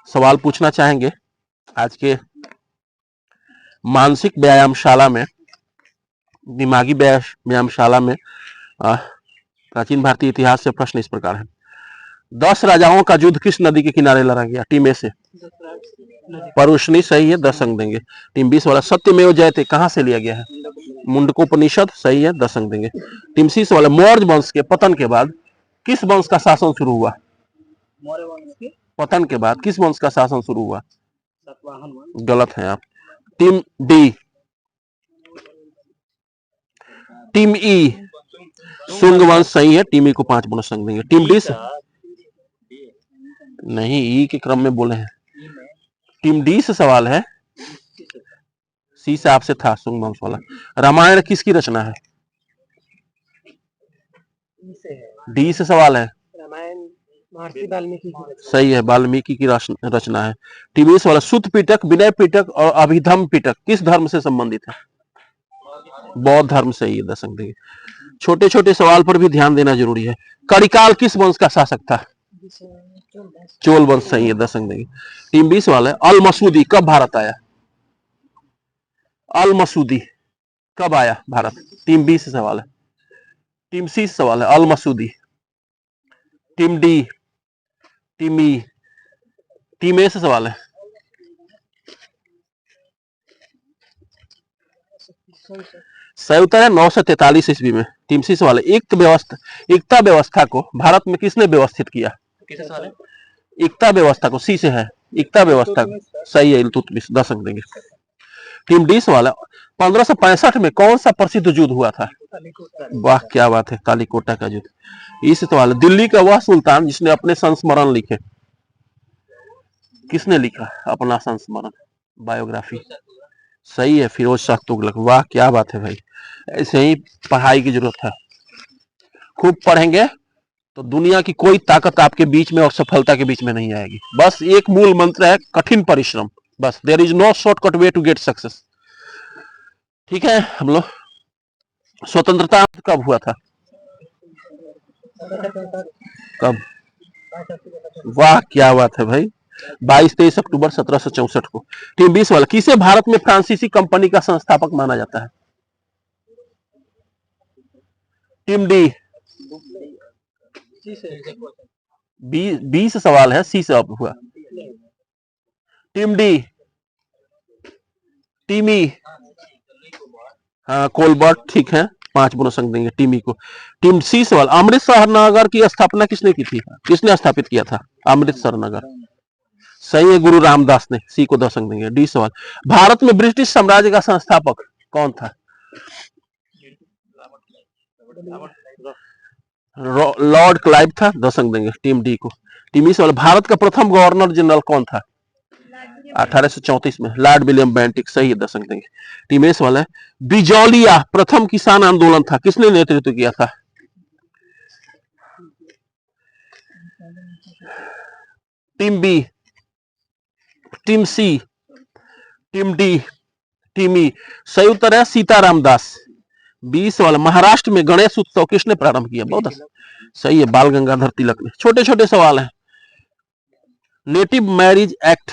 सवाल पूछना चाहेंगे आज के मानसिक व्यायामशाला में, दिमागी व्यायामशाला में। प्राचीन भारतीय इतिहास से प्रश्न इस प्रकार है। 10 राजाओं का युद्ध किस नदी के किनारे लड़ा गया? टीम ए से परुष्णी सही है, 10 अंक देंगे। टीम 20 वाला सत्यमेव जयते कहां से लिया गया है? मुंडकोपनिषद सही है, 10 अंक देंगे। टीम 30 वाला मौर्य वंश के पतन के बाद किस वंश का शासन शुरू हुआ? मौर्य वंश के पतन के बाद किस वंश का शासन शुरू हुआ? सातवाहन वंश। गलत है आप। Team D. टीम ई सुंग वंश सही है, टीम ई को 5 बोनस अंक देंगे। टीम डी से नहीं, ई के क्रम में बोले हैं। टीम डी से सवाल है, सी से आपसे था सुंग वंश वाला। रामायण किसकी रचना है? डी से सवाल है। रामायण महर्षि वाल्मीकि की सही है, वाल्मीकि की रचना है। टीम ई वाला सुत पिटक, विनय पिटक और अभिधम पिटक किस धर्म से संबंधित है? बौद्ध धर्म से। ही 10 अंक देंगे। छोटे छोटे सवाल पर भी ध्यान देना जरूरी है। करिकाल किस वंश का शासक था? चोल वंश सही है, 10 अंक देंगे। टीम 20 वाला है, अल मसूदी कब भारत आया? अल मसूदी कब आया भारत? टीम 20 से सवाल है। टीम सी से सवाल है, अल Masoodi. Team D, team E, team ए से सवाल है। सही उत्तर है 943 ईस्वी में। टीम सी सवाल है, एकता व्यवस्था को भारत में किसने व्यवस्थित किया? एकता व्यवस्था को, सी से है, एकता व्यवस्था को सही है, इल्तुतमिश, 10 अंक देंगे। टीम डी सवाल है, 1565 में कौन सा प्रसिद्ध युद्ध हुआ था? वाह क्या बात है, तालीकोटा का युद्ध। इस सवाल है, दिल्ली का वह सुल्तान जिसने अपने संस्मरण लिखे, किसने लिखा अपना संस्मरण, बायोग्राफी? सही है, फिरोज शाह तुगलक। वाह क्या बात है भाई, ऐसे ही पढ़ाई की जरूरत है। खूब पढ़ेंगे तो दुनिया की कोई ताकत आपके बीच में और सफलता के बीच में नहीं आएगी। बस एक मूल मंत्र है, कठिन परिश्रम। बस, there is no shortcut way to get success. ठीक है, हम लोग स्वतंत्रता कब हुआ था? कब? वाह क्या बात है भाई, 22-23 अक्टूबर 1764 को। टीम 20 वाला, किसे भारत में फ्रांसीसी कंपनी का संस्थापक माना जाता है? Team D. 20 सवाल है, सी से अब हुआ। टीम डी, टीम ई, हाँ कोलबर्ट, ठीक है, 5 बोनस अंक देंगे टीम ई को। टीम सी सवाल, अमृतसर नगर की स्थापना किसने की थी? किसने स्थापित किया था अमृतसर नगर? सही है, गुरु रामदास ने, सी को 10 अंक देंगे। डी सवाल, भारत में ब्रिटिश साम्राज्य का संस्थापक कौन था? लॉर्ड क्लाइव था, 10 अंक देंगे टीम डी को। टीम ई सवाल, भारत का प्रथम गवर्नर जनरल कौन था? 1834 में लॉर्ड विलियम बेंटिक, सही है, 10 अंक देंगे। टीम ए सवाल है, बिजौलिया प्रथम किसान आंदोलन था, किसने नेतृत्व किया था? टीम बी, टीम सी, टीम डी, टीम ई। सही उत्तर है सीताराम दास। 20 वाला, महाराष्ट्र में गणेश उत्सव किसने प्रारंभ किया? बहुत सही है, बाल गंगाधर तिलक ने। छोटे छोटे सवाल हैं। नेटिव मैरिज एक्ट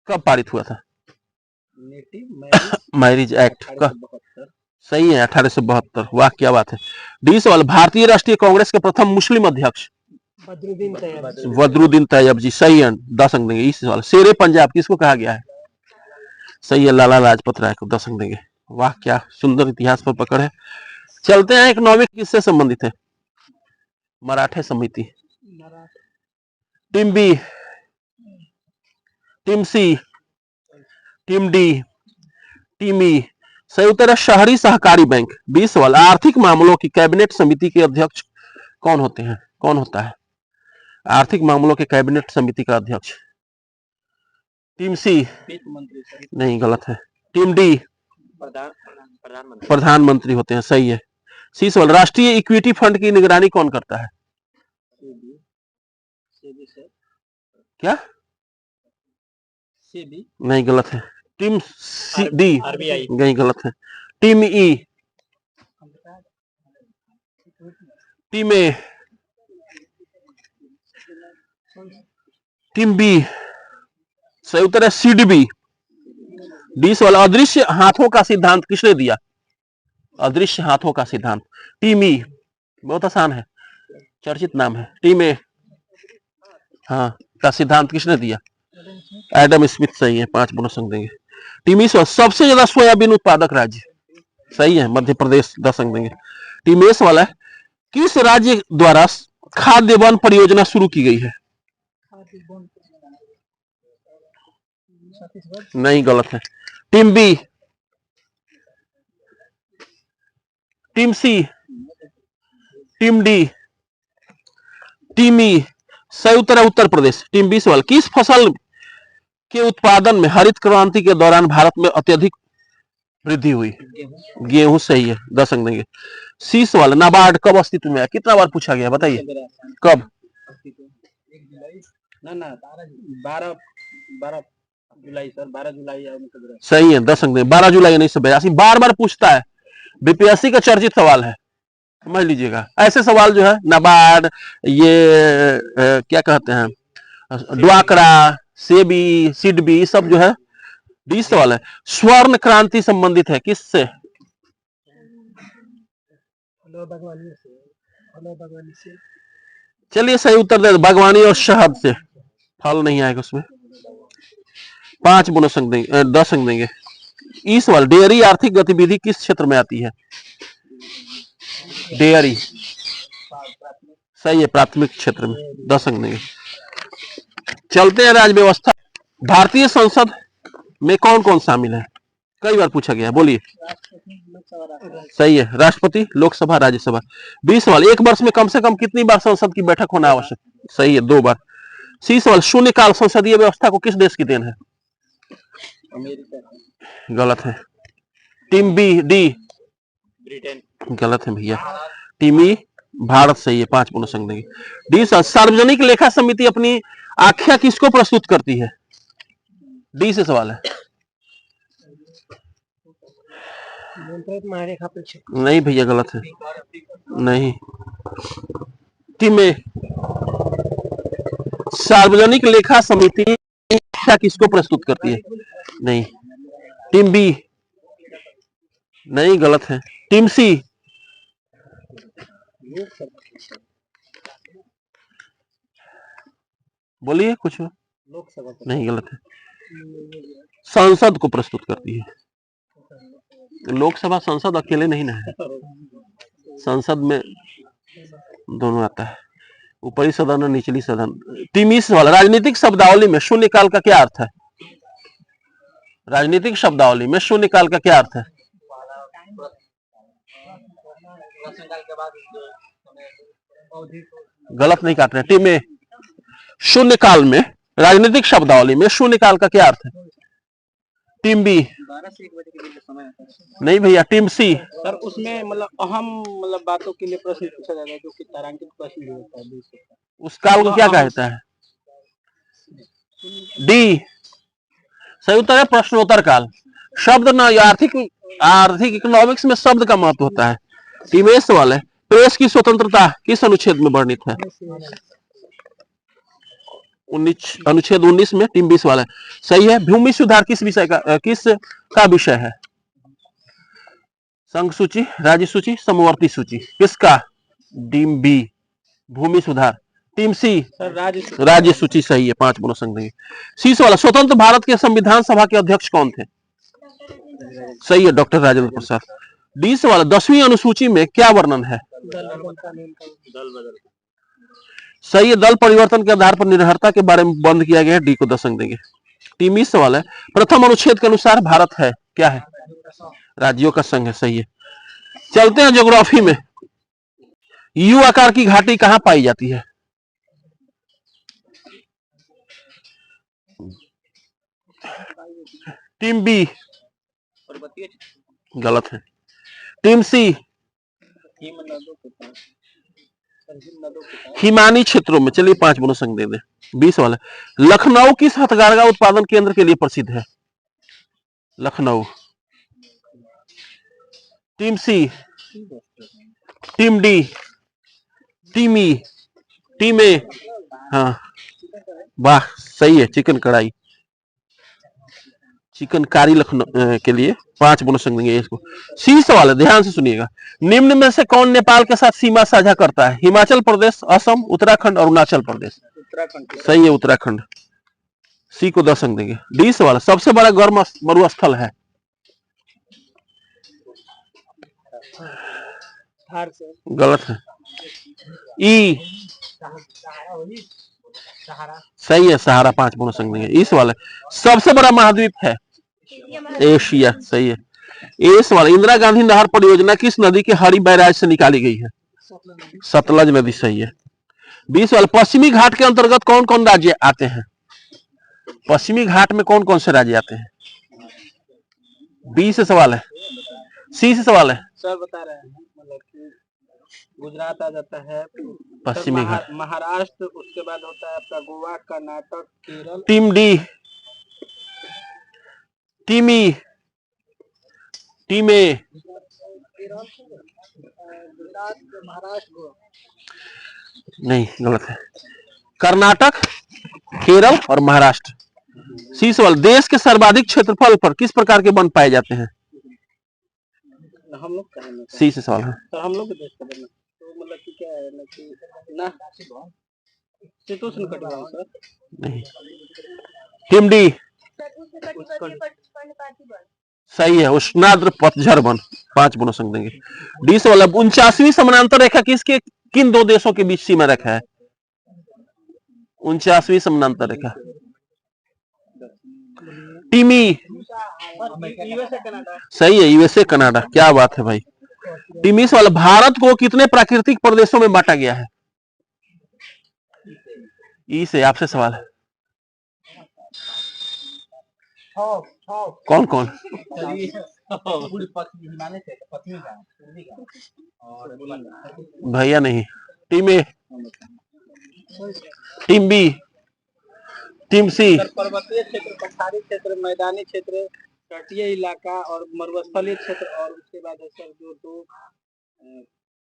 कब पारित हुआ था? मैरिज एक्ट का सही है, 1872। वाह क्या बात है। 20 वाला, भारतीय राष्ट्रीय कांग्रेस के प्रथम मुस्लिम अध्यक्ष? बदरुद्दीन तैयब जी, सही है, 10 अंक देंगे। इस वाला, शेरे पंजाब किसको कहा गया है? सही है, लाला लाजपत राय को, 10 अंक देंगे। वाह क्या सुंदर इतिहास पर पकड़ है। चलते हैं, इकोनॉमिक किससे संबंधित है? मराठे समिति। टीम बी, टीम सी, टीम डी, टीम ई। सही उत्तर है शहरी सहकारी बैंक। 20 सवाल, आर्थिक मामलों की कैबिनेट समिति के अध्यक्ष कौन होते हैं? कौन होता है आर्थिक मामलों के कैबिनेट समिति का अध्यक्ष? टीम सी, नहीं गलत है। टीम डी, प्रधानमंत्री होते हैं, सही है। सी सवाल, राष्ट्रीय इक्विटी फंड की निगरानी कौन करता है? क्या? नहीं गलत है। टीम सी डी, नहीं गलत है। Team E, team A, team B, सही उत्तर है सीडबी। डी सवाल अदृश्य हाथों का सिद्धांत किसने दिया? अदृश्य हाथों का सिद्धांत टीम ई, बहुत आसान है, चर्चित नाम है टीम ए। हाँ, का सिद्धांत किसने दिया? Adam Smith. सही है, 5 बोनस अंक देंगे। टीम ई सबसे ज्यादा सोयाबीन उत्पादक राज्य, सही है, मध्य प्रदेश, 10 अंक देंगे। टीम ए वाला है किस राज्य द्वारा खाद्य वन परियोजना शुरू की गई है? नहीं, गलत है। टीम बी, टीम सी, टीम डी, टीम ई। सही उत्तर है उत्तर प्रदेश। टीम बी सवाल किस फसल के उत्पादन में हरित क्रांति के दौरान भारत में अत्यधिक वृद्धि हुई? गेहूं। सही है, 10 अंक देंगे। सी सवाल नाबार्ड कब अस्तित्व में आया? कितना बार पूछा गया, बताइए कब? ना 12 जुलाई सर, 12 जुलाई। सही है, 10 अंक देंगे। 12 जुलाई 1982। बार बार पूछता है, बीपीएससी का चर्चित सवाल है, समझ लीजिएगा। ऐसे सवाल जो है नाबार्ड, ये क्या कहते हैं, ड्वाकरा, सेबी, सिडबी, सब जो है। 20 सवाल है स्वर्ण क्रांति संबंधित है किससे? चलिए सही उत्तर दे, बागवानी और शहद से। फल नहीं आएगा उसमें। 5 बोनस अंक देंगे, 10 अंक देंगे। ई सवाल डेयरी आर्थिक गतिविधि किस क्षेत्र में आती है? डेयरी। सही है, प्राथमिक क्षेत्र में, 10 अंक देंगे। चलते हैं राज्य व्यवस्था। भारतीय संसद में कौन कौन शामिल है? कई बार पूछा गया, बोलिए। सही है, राष्ट्रपति, लोकसभा, राज्यसभा। 20 सवाल एक वर्ष में कम से कम कितनी बार संसद की बैठक होना आवश्यक? सही है, 2 बार। सी सवाल शून्यकाल संसदीय व्यवस्था को किस देश की देन है? गलत है। Team B, D, Britain. गलत है भैया, टीम ई, भारत। सही है, 5 बोनस अंक देंगे। डी सार्वजनिक लेखा समिति अपनी आख्या किसको प्रस्तुत करती है? डी से सवाल है। नहीं भैया, गलत है। नहीं, टीम ए, सार्वजनिक लेखा समिति आख्या किसको प्रस्तुत करती है? नहीं। टीम बी, नहीं, गलत है। टीम सी, बोलिए कुछ। लोकसभा। नहीं, गलत है। संसद को प्रस्तुत करती है। लोकसभा संसद अकेले नहीं ना है, संसद में दोनों आता है, ऊपरी सदन और निचली सदन। टीम ई सवाल राजनीतिक शब्दावली में शून्यकाल का क्या अर्थ है? राजनीतिक शब्दावली में शून्यकाल का क्या अर्थ है? गलत नहीं काट रहे। टीम ए शून्यकाल में, राजनीतिक शब्दावली में शून्यकाल का क्या अर्थ है? टीम बी 12 से 1 बजे के बीच का समय आता है। नहीं भैया, टीम सी। सर उसमें मतलब अहम बातों के लिए प्रश्न पूछा जाता है, जो कि तारांकित प्रश्न भी होता है। उस काल को क्या कहता है? डी सही उत्तर है प्रश्नोत्तर काल। शब्द ना, आर्थिक इकोनॉमिक्स में शब्द का महत्व होता है। टीम ए सवाल है प्रेस की स्वतंत्रता किस अनुच्छेद में वर्णित है? अनुच्छेद 19 में। टीम 20 वाला है। सही है। भूमि सुधार किस का विषय है? संघ सूची, राज्य सूची, समवर्ती सूची, किसका? टीम बी भूमि सुधार। टीम सी राज्य सूची। सही है, 5 बोनस अंक देंगे। सी वाला स्वतंत्र भारत के संविधान सभा के अध्यक्ष कौन थे? सही है, डॉक्टर राजेंद्र प्रसाद। डी वाला 10वीं अनुसूची में क्या वर्णन है? सही है, दल परिवर्तन के आधार पर निरहरता के बारे में बंद किया गया है। डी को 10 अंक देंगे। टीम इस सवाल है प्रथम अनुच्छेद के अनुसार भारत है क्या है? राज्यों का संघ है। सही है। चलते हैं ज्योग्राफी में। यू आकार की घाटी कहां पाई जाती है? टीम बी गलत है। टीम सी हिमानी क्षेत्रों में। चलिए 5 बोनस अंक दे दें। 20 वाला लखनऊ किस हथकरघा उत्पादन केंद्र के लिए प्रसिद्ध है? लखनऊ। टीम सी, team D, team E, team ए। हाँ वाह, सही है, चिकन कढ़ाई। चिकनकारी लखनऊ के लिए 5 बोनस अंक देंगे इसको। सी सवाल है, ध्यान से सुनिएगा। निम्न में से कौन नेपाल के साथ सीमा साझा करता है? हिमाचल प्रदेश, असम, उत्तराखंड और अरुणाचल प्रदेश। उत्तराखंड। सही है, उत्तराखंड। सी को 10 अंक देंगे। डी सवाल, सबसे बड़ा गर्म मरुस्थल है? गलत है। ई सही है, सहारा। 5 बोनस अंक देंगे। इस वाले सबसे बड़ा महाद्वीप है? एशिया। सही है। ए सवाल, इंदिरा गांधी नहर परियोजना किस नदी के हरि बैराज से निकाली गई है? सतलज नदी। सही है। 20 वाले, पश्चिमी घाट के अंतर्गत कौन कौन राज्य आते हैं? पश्चिमी घाट में कौन कौन से राज्य आते हैं? 20 से सवाल है। सी से सवाल है। सर बता रहे हैं, मतलब कि गुजरात आ जाता है, पश्चिमी घाट, महाराष्ट्र, उसके बाद होता है आपका Goa, Karnataka, Kerala. Team D, team E, team A. Maharashtra नहीं, गलत है। कर्नाटक, केरल और महाराष्ट्र। सी सवाल, देश के सर्वाधिक क्षेत्रफल पर किस प्रकार के वन पाए जाते हैं? हम लोग सी से सवाल है। तो हम लोग देश का बनना, तो मतलब कि क्या है ना शीतोष्ण कटिबंध सर। नहीं। टीम डी, सही है, उष्णाद्र पतझड़ वन। 5 बोनस अंक देंगे। डी से वाला, 49वीं समानांतर रेखा किसके किन दो देशों के बीच सीमा रेखा है? 49वीं समानांतर रेखा। टीमी, सही है, यूएसए कनाडा। क्या बात है भाई। टीमी वाला, भारत को कितने प्राकृतिक प्रदेशों में बांटा गया है? ई से आपसे सवाल है। कौन कौन? भैया नहीं। Team A, team B, team सी। पर्वतीय क्षेत्र, पठारी क्षेत्र, मैदानी क्षेत्र, तटीय इलाका और मरुस्थलीय क्षेत्र, और उसके बाद है सर जो दो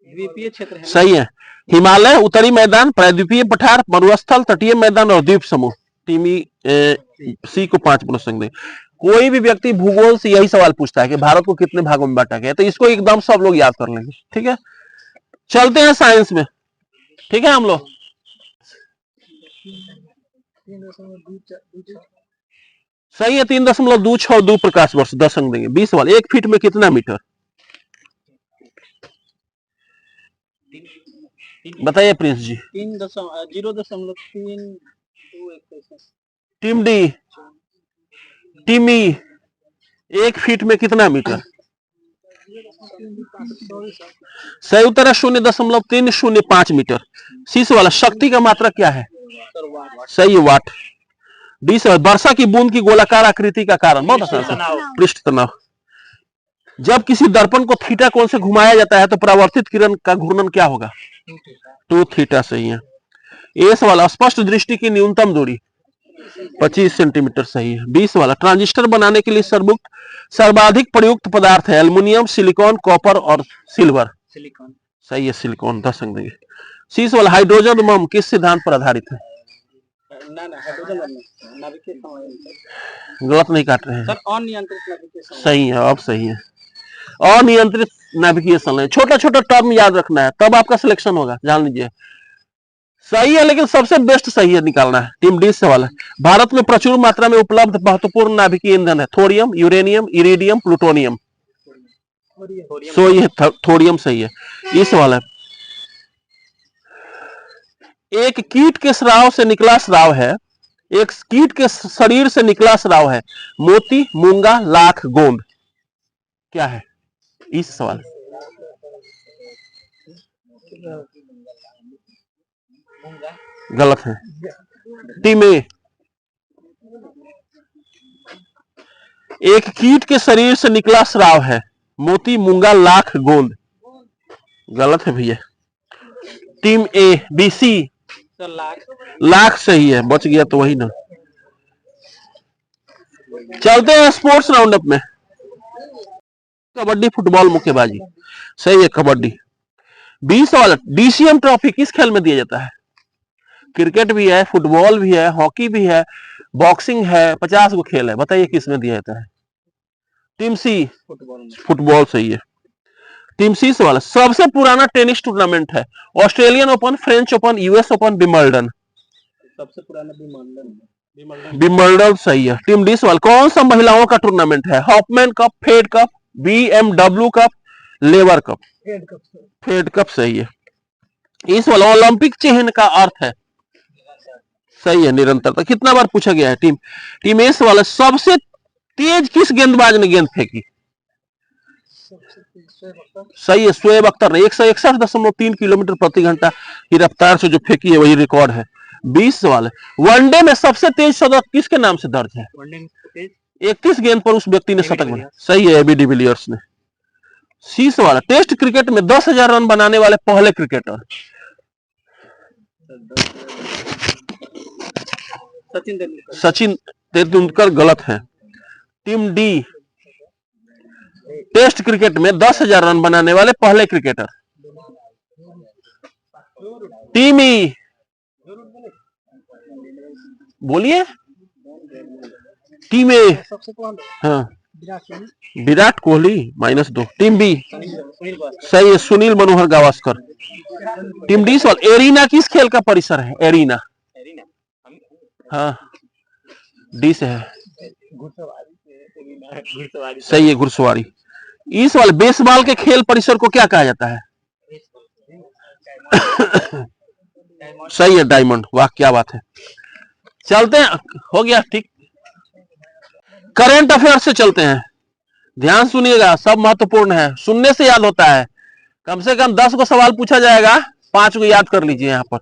द्वीपीय क्षेत्र है। सही है। हिमालय, उत्तरी मैदान, प्रायद्वीपीय पठार, मरुस्थल, तटीय मैदान और द्वीप समूह। टीमी सी को 5 बोनस अंक दें। कोई भी व्यक्ति भूगोल से यही सवाल पूछता है कि भारत को कितने भागों में बांटा गया, तो इसको एकदम सब लोग याद कर लेंगे। ठीक है, चलते हैं साइंस में। ठीक है, हम लोग सही है। 3.26 प्रकाश वर्ष। 10 अंक देंगे। 20 सवाल, 1 फीट में कितना मीटर? बताइए प्रिंस जी। 0.3। टीम डी, टीमी, 1 फीट में कितना मीटर? सही उत्तर है 0.305 मीटर। सी वाला, शक्ति का मात्रा क्या है? सही है, वाट। डी से, वर्षा की बूंद की गोलाकार आकृति का कारण? बहुत आसान है, पृष्ठ तनाव। जब किसी दर्पण को थीटा कोण से घुमाया जाता है तो परावर्तित किरण का घूर्णन क्या होगा? 2 थीटा। सही है। ए वाला, स्पष्ट दृष्टि की न्यूनतम दूरी 25 सेंटीमीटर। सही है। 20 वाला, ट्रांजिस्टर बनाने के लिए सर्वाधिक प्रयुक्त पदार्थ है? एल्युमिनियम, सिलिकॉन, कॉपर और सिल्वर। सिलिकॉन। सही है, सिलिकॉन। 10 अंक देंगे। सी वाला, हाइड्रोजन बम किस सिद्धांत पर आधारित है? गलत नहीं काट रहे हैं सर, अनियंत्रित नेविगेशन। सही है, अब सही है। अनियंत्रित नेविगेशन है। छोटा छोटा टर्म याद रखना है, तब आपका सिलेक्शन होगा, जान लीजिए। सही है, लेकिन सबसे बेस्ट सही है निकालना है। टीम डी सवाल है, भारत में प्रचुर मात्रा में उपलब्ध महत्वपूर्ण नाभिकीय ईंधन है? Thorium, uranium, iridium, plutonium. So ये थोरियम सही है। ये सवाल है, एक कीट के स्राव से निकला स्राव है, एक कीट के शरीर से निकला स्राव है, मोती, मूंगा, लाख, गोंद। क्या है? इस सवाल गलत है। टीम ए, एक कीट के शरीर से निकला स्राव है, मोती, मूंगा, लाख, गोंद। गलत है भैया। टीम ए, बी, सी। लाख सही है, बच गया तो वही ना। चलते हैं स्पोर्ट्स राउंड अप में। कबड्डी, फुटबॉल, मुक्केबाजी। सही है, कबड्डी। 20 सवाल, डीसीएम ट्रॉफी किस खेल में दिया जाता है? क्रिकेट भी है, फुटबॉल भी है, हॉकी भी है, बॉक्सिंग है, 50 गो खेल है, बताइए किसमें दिया जाता है? टीम सी फुटबॉल में। फुटबॉल सही है। टीम सी वाला सबसे पुराना टेनिस टूर्नामेंट है, Australian open, French open, US open, Wimbledon. सबसे पुराना विंबलडन। विंबलडन सही है। टीम डी वाला कौन सा महिलाओं का टूर्नामेंट है? Hopman cup, Fed cup, BMW cup, लेबर कप। फेड कप सही है। इस वाला ओलंपिक चिन्ह का अर्थ है? सही है, निरंतरता। कितना बार पूछा गया है? टीम एस वाला सबसे तेज किस गेंदबाज ने गेंद फेंकी? सही है, शोएब अख्तर ने 161.3 किलोमीटर प्रति घंटा की रफ्तार से जो फेंकी है वही रिकॉर्ड है। 20 सवाल है। वनडे में सबसे तेज शतक किसके नाम से दर्ज है? 31 गेंद पर उस व्यक्ति ने शतक बनाया। सही है, एबी डिविलियर्स ने। 30 सवाल है। टेस्ट क्रिकेट में 10,000 रन बनाने वाले पहले क्रिकेटर? सचिन तेंदुलकर गलत है। टीम डी टेस्ट क्रिकेट में 10,000 रन बनाने वाले पहले क्रिकेटर? टीम ई बोलिए। टीम ए हाँ विराट कोहली -2। टीम बी सही है, सुनील मनोहर गावस्कर। टीम डी सवाल एरिना किस खेल का परिसर है? एरिना हाँ डी से है, सही है, घुड़सवारी। इस वाले बेसबॉल के खेल परिसर को क्या कहा जाता है? सही है, डायमंड। वाह क्या बात है। चलते हैं, हो गया ठीक। करंट अफेयर से चलते हैं, ध्यान सुनिएगा, सब महत्वपूर्ण है, सुनने से याद होता है। कम से कम 10 को सवाल पूछा जाएगा, 5 को याद कर लीजिए। यहाँ पर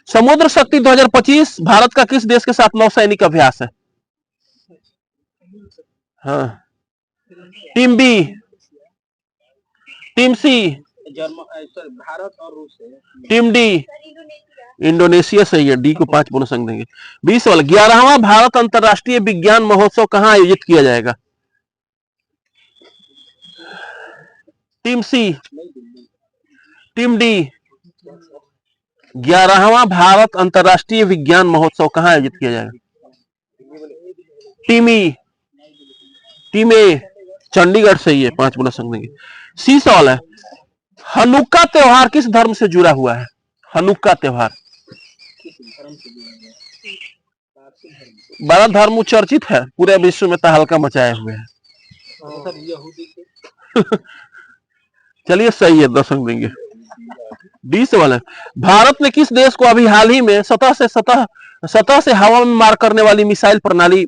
समुद्र शक्ति 2025 भारत का किस देश के साथ नौसैनिक अभ्यास है? हाँ टीम बी, टीम सी, भारत और रूस है। टीम डी इंडोनेशिया सही है, डी को 5 बोनस अंक देंगे। 20 वाला 11वां भारत अंतरराष्ट्रीय विज्ञान महोत्सव कहां आयोजित किया जाएगा? टीम सी, टीम डी 11वां भारत अंतरराष्ट्रीय विज्ञान महोत्सव कहां आयोजित किया जाएगा? टीम ई, टीम ए चंडीगढ़ सही है, 5 बोनस अंक देंगे। सी सवाल है, हनुक्का त्योहार किस धर्म से जुड़ा हुआ है? हनुक्का त्योहार बड़ा धर्म चर्चित है, पूरे विश्व में तहलका मचाए हुए है। चलिए सही है, 10 अंक देंगे। 20 वाला भारत ने किस देश को अभी हाल ही में सतह से हवा में मार करने वाली मिसाइल प्रणाली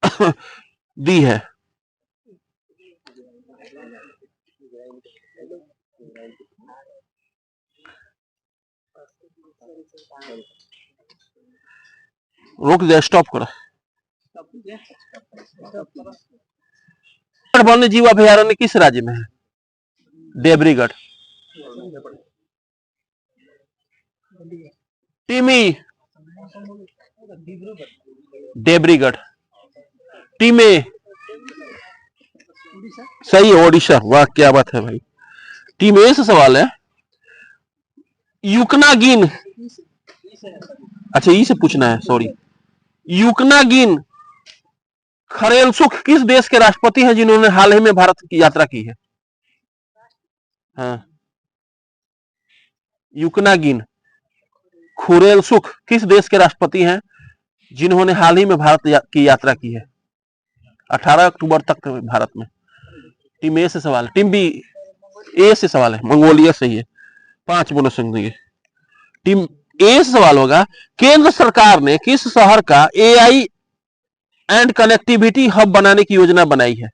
दी है? रोक दिया, स्टॉप करो। वन्य जीव अभयारण्य किस राज्य में है? देवरीगढ़। टीमी देवरीगढ़। टीम ए सही है, ओडिशा। वाह क्या बात है भाई। टीम ए से सवाल है, यूकनागिन, अच्छा ई से पूछना है, सॉरी। यूकनागिन खरेलसुख किस देश के राष्ट्रपति हैं जिन्होंने हाल ही में भारत की यात्रा की है? हाँ यूकनागिन खुरेलसुख किस देश के राष्ट्रपति हैं जिन्होंने हाल ही में भारत की यात्रा की है? 18 अक्टूबर तक भारत में। टीम ए से सवाल। टीम बी ए से सवाल है, मंगोलिया सही है, 5 बोनस अंक देंगे। टीम ए से सवाल होगा, केंद्र सरकार ने किस शहर का एआई एंड कनेक्टिविटी हब बनाने की योजना बनाई है?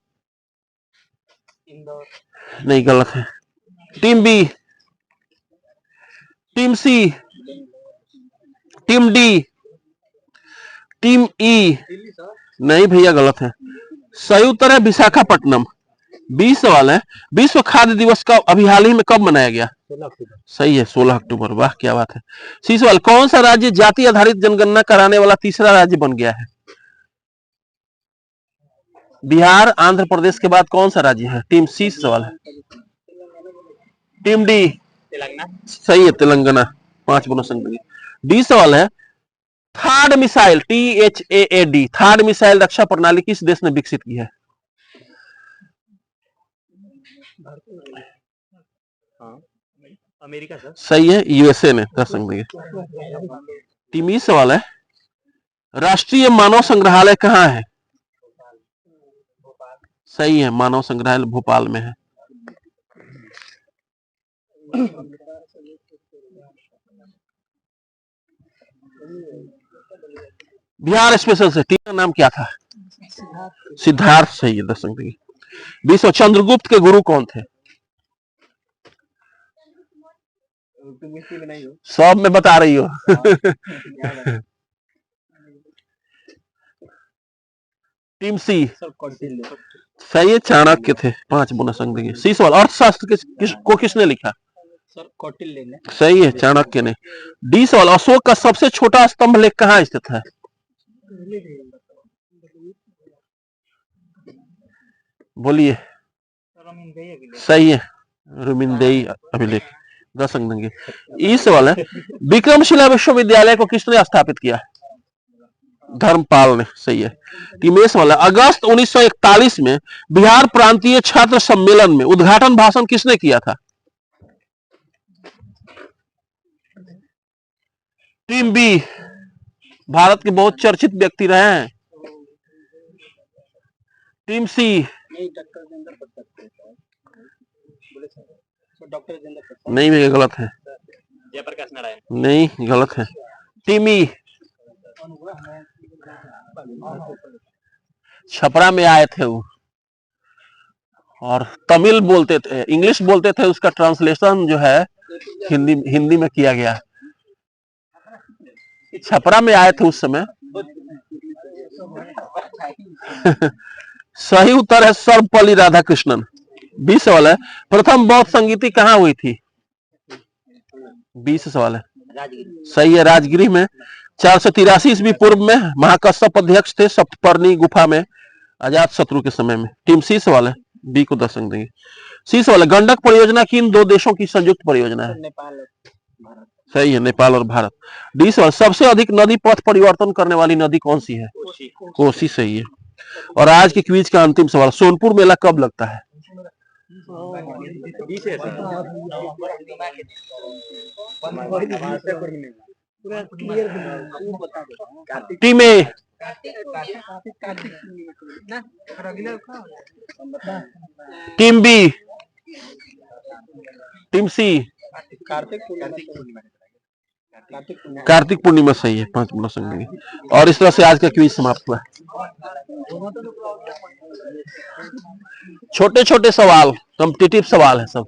नहीं, गलत है। टीम बी, टीम सी, टीम डी, टीम ई नहीं भैया, गलत है। सही उत्तर है विशाखापट्टनम। 20 सवाल है, विश्व खाद्य दिवस का अभी हाल ही में कब मनाया गया? 16 अक्टूबर सही है, 16 अक्टूबर। वाह क्या बात है। 30 सवाल, कौन सा राज्य जाति आधारित जनगणना कराने वाला तीसरा राज्य बन गया है? बिहार आंध्र प्रदेश के बाद कौन सा राज्य है? टीम सी से सवाल है। टीम डी तेलंगाना सही है, तेलंगाना, 5 बोनस अंक देंगे। 20 सवाल है, third missile THAAD, third missile रक्षा प्रणाली किस देश ने विकसित की है? America sir. सही है, USA ने। 10 अंक देंगे। टीम ई सवाल है, राष्ट्रीय मानव संग्रहालय कहाँ है? सही है, मानव संग्रहालय भोपाल में है। बिहार स्पेशल से टीम का नाम क्या था? सिद्धार्थ। सही है, 10 अंक देंगे। 20 चंद्रगुप्त के गुरु कौन थे? सब में बता रही हो। टीम सी। सही है, चाणक्य थे। 5 बोनस अंक देंगे। सी सवाल, अर्थशास्त्र को किसने लिखा? सर कौटिल्य ने। सही है, चाणक्य ने। डी सवाल, अशोक का सबसे छोटा स्तंभ लेख कहाँ स्थित है? बोलिए। सही है, रुमिनदेई अभिलेख। 10 अंक देंगे। ई सवाल है, विक्रमशिला विश्वविद्यालय को किसने स्थापित किया? धर्मपाल ने। सही है। टीम ए सवाल है, अगस्त 1941 में बिहार प्रांतीय छात्र सम्मेलन में उद्घाटन भाषण किसने किया था? टीम बी, भारत के बहुत चर्चित व्यक्ति रहे हैं। टीम सी। नहीं, ये गलत है। जयप्रकाश नारायण। नहीं, गलत है। टीम ई, छपरा में आए थे वो, और तमिल बोलते थे, इंग्लिश बोलते थे। उसका ट्रांसलेशन जो है हिंदी में किया गया। छपरा में आए थे उस समय। सही उत्तर है सर्वपल्ली राधाकृष्णन। 20 सवाल है, प्रथम बौद्ध संगीति कहाँ हुई थी? 20 सवाल है। सही है, राजगिरी में। 483 ईस्वी पूर्व में महाकश्यप अध्यक्ष थे सप्तपर्णी गुफा में, अजात शत्रु के समय में। टीम सी सवाल है, बी को 10 अंक देंगे। सी सवाल है, गंडक परियोजना किन 2 देशों की संयुक्त परियोजना है? नेपाल और भारत। सही है, नेपाल और भारत। डी सवाल, सबसे अधिक नदी पथ परिवर्तन करने वाली नदी कौन सी है? कोसी। सही है। और आज के क्विज का अंतिम सवाल, सोनपुर मेला कब लगता है? Team A. Team B. Team C. Kartik Purnima. सही है, 5 बोनस अंक देंगे। और इस तरह से आज का क्विज समाप्त हुआ। छोटे छोटे सवाल, कॉम्पिटिटिव सवाल है सब।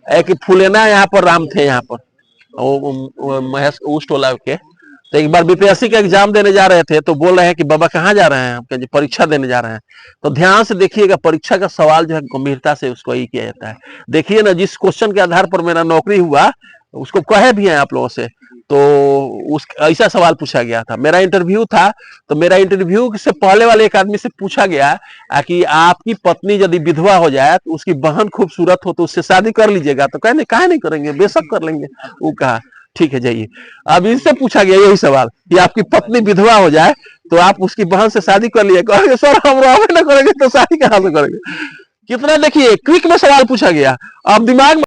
एक फुलेना यहाँ पर राम थे, यहाँ पर वो महेश उस टोला के। तो एक बार बीपीएससी का एग्जाम देने जा रहे थे, तो बोल रहे हैं कि बाबा कहाँ जा रहे हैं? हम कहें परीक्षा देने जा रहे हैं। तो ध्यान से देखिएगा, परीक्षा का सवाल जो है गंभीरता से उसको ही किया जाता है। देखिए ना, जिस क्वेश्चन के आधार पर मेरा नौकरी हुआ उसको कहे भी हैं आप लोगों से, तो उस ऐसा सवाल पूछा गया था। मेरा इंटरव्यू था, तो मेरा इंटरव्यू से पहले वाले एक आदमी से पूछा गया कि आपकी पत्नी यदि विधवा हो जाए तो उसकी बहन खूबसूरत हो तो उससे शादी कर लीजिएगा? तो कहने काहे नहीं करेंगे, बेशक कर लेंगे। वो कहा ठीक है जाइए। अब इससे पूछा गया यही सवाल कि आपकी पत्नी विधवा हो जाए तो आप उसकी बहन से शादी कर लीजिए। कहेंगे सर हम रहबे ना करेंगे तो शादी कहाँ से करेंगे? कितना देखिए क्विक में सवाल पूछा गया। अब दिमाग